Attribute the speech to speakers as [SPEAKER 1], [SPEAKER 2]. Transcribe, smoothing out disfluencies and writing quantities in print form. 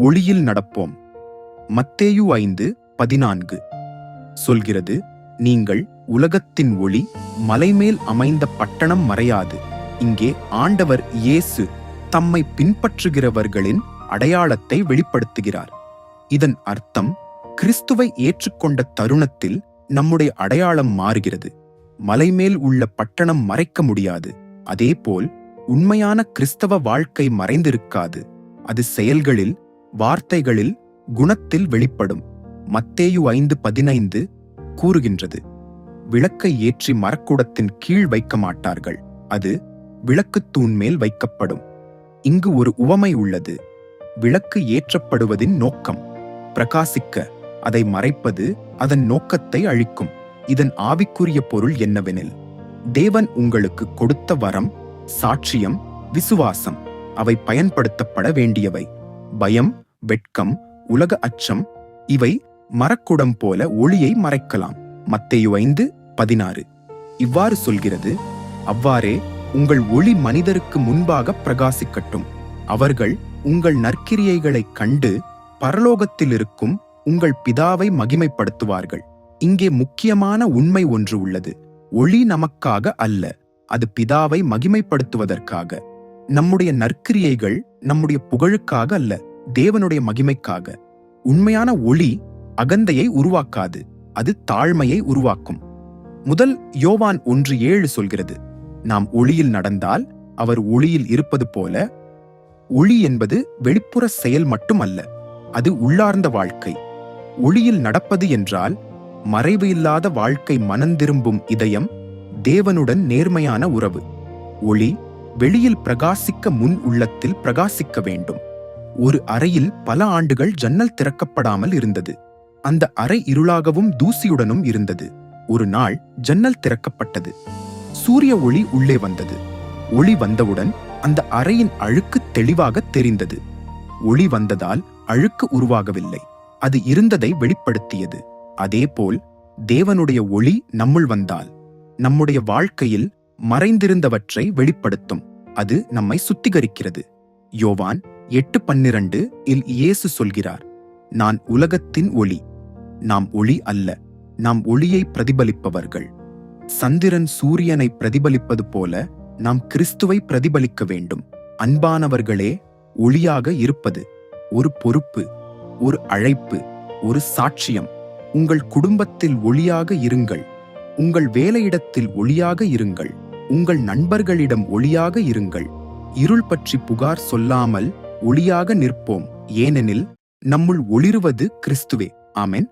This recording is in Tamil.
[SPEAKER 1] ஒளியில் நடப்போம். மத்தேயு 5:14 சொல்கிறது, நீங்கள் உலகத்தின் ஒளி. மலைமேல் அமைந்த பட்டணம் மறையாது. இங்கே ஆண்டவர் இயேசு தம்மை பின்பற்றுகிறவர்களின் அடையாளத்தை வெளிப்படுத்துகிறார். இதன் அர்த்தம், கிறிஸ்துவை ஏற்றுக்கொண்ட தருணத்தில் நம்முடைய அடையாளம் மாறுகிறது. மலைமேல் உள்ள பட்டணம் மறைக்க முடியாது. அதேபோல் உண்மையான கிறிஸ்தவ வாழ்க்கை மறைந்திருக்காது. அது செயல்களில், வார்த்தைகளில், குணத்தில் வெளிப்படும். மத்தேயு 5:15 கூறுகின்றது, விளக்கை ஏற்றி மரக்குடத்தின் கீழ் வைக்க மாட்டார்கள், அது விளக்குத்தூண் மேல் வைக்கப்படும். இங்கு ஒரு உவமை உள்ளது. விளக்கு ஏற்றப்படுவதின் நோக்கம் பிரகாசிக்க, அதை மறைப்பது அதன் நோக்கத்தை அழிக்கும். இதன் ஆவிக்குரிய பொருள் என்னவெனில், தேவன் உங்களுக்கு கொடுத்த வரம், சாட்சியம், விசுவாசம், அவை பயன்படுத்தப்பட வேண்டியவை. பயம், வெட்கம், உலக அச்சம் இவை மரக்குடம் போல ஒளியை மறைக்கலாம். மத்தேயு 5:16 இவ்வாறு சொல்கிறது, அவ்வாறே உங்கள் ஒளி மனிதருக்கு முன்பாக பிரகாசிக்கட்டும். அவர்கள் உங்கள் நற்கிரியைகளைக் கண்டு பரலோகத்தில் இருக்கும் உங்கள் பிதாவை மகிமைப்படுத்துவார்கள். இங்கே முக்கியமான உண்மை ஒன்று உள்ளது. ஒளி நமக்காக அல்ல, அது பிதாவை மகிமைப்படுத்துவதற்காக. நம்முடைய நற்கிரியைகள் நம்முடைய புகழுக்காக அல்ல, தேவனுடைய மகிமைக்காக. உண்மையான ஒளி அகந்தையை உருவாக்காது, அது தாழ்மையை உருவாக்கும். முதல் யோவான் 1:7 சொல்கிறது, நாம் ஒளியில் நடந்தால் அவர் ஒளியில் இருப்பது போல. ஒளி என்பது வெளிப்புற செயல் மட்டுமல்ல, அது உள்ளார்ந்த வாழ்க்கை. ஒளியில் நடப்பது என்றால் மறைவு இல்லாத வாழ்க்கை, மனந்திரும்பும் இதயம், தேவனுடன் நேர்மையான உறவு. ஒளி வெளியில் பிரகாசிக்க முன் உள்ளத்தில் பிரகாசிக்க வேண்டும். ஒரு அறையில் பல ஆண்டுகள் ஜன்னல் திறக்கப்படாமல் இருந்தது. அந்த அறை இருளாகவும் தூசியுடனும் இருந்தது. ஒரு நாள் ஜன்னல் திறக்கப்பட்டது. சூரிய ஒளி உள்ளே வந்தது. ஒளி வந்தவுடன் அந்த அறையின் அழுக்கு தெளிவாக தெரிந்தது. ஒளி வந்ததால் அழுக்கு உருவாகவில்லை, அது இருந்ததை வெளிப்படுத்தியது. அதேபோல் தேவனுடைய ஒளி நம்முள் வந்தால் நம்முடைய வாழ்க்கையில் மறைந்திருந்தவற்றை வெளிப்படுத்தும். அது நம்மை சுத்திகரிக்கிறது. யோவான் 8:12 இல் இயேசு சொல்கிறார், நான் உலகத்தின் ஒளி. நாம் ஒளி அல்ல, நாம் ஒளியை பிரதிபலிப்பவர்கள். சந்திரன் சூரியனை பிரதிபலிப்பது போல நாம் கிறிஸ்துவை பிரதிபலிக்க வேண்டும். அன்பானவர்களே, ஒளியாக இருப்பது ஒரு பொறுப்பு, ஒரு அழைப்பு, ஒரு சாட்சியம். உங்கள் குடும்பத்தில் ஒளியாக இருங்கள். உங்கள் வேலையிடத்தில் ஒளியாக இருங்கள். உங்கள் நண்பர்களிடம் ஒளியாக இருங்கள். இருள் பற்றி புகார் சொல்லாமல் ஒளியாக நிற்போம். ஏனெனில் நம்முள் ஒளிருவது கிறிஸ்துவே. ஆமென்.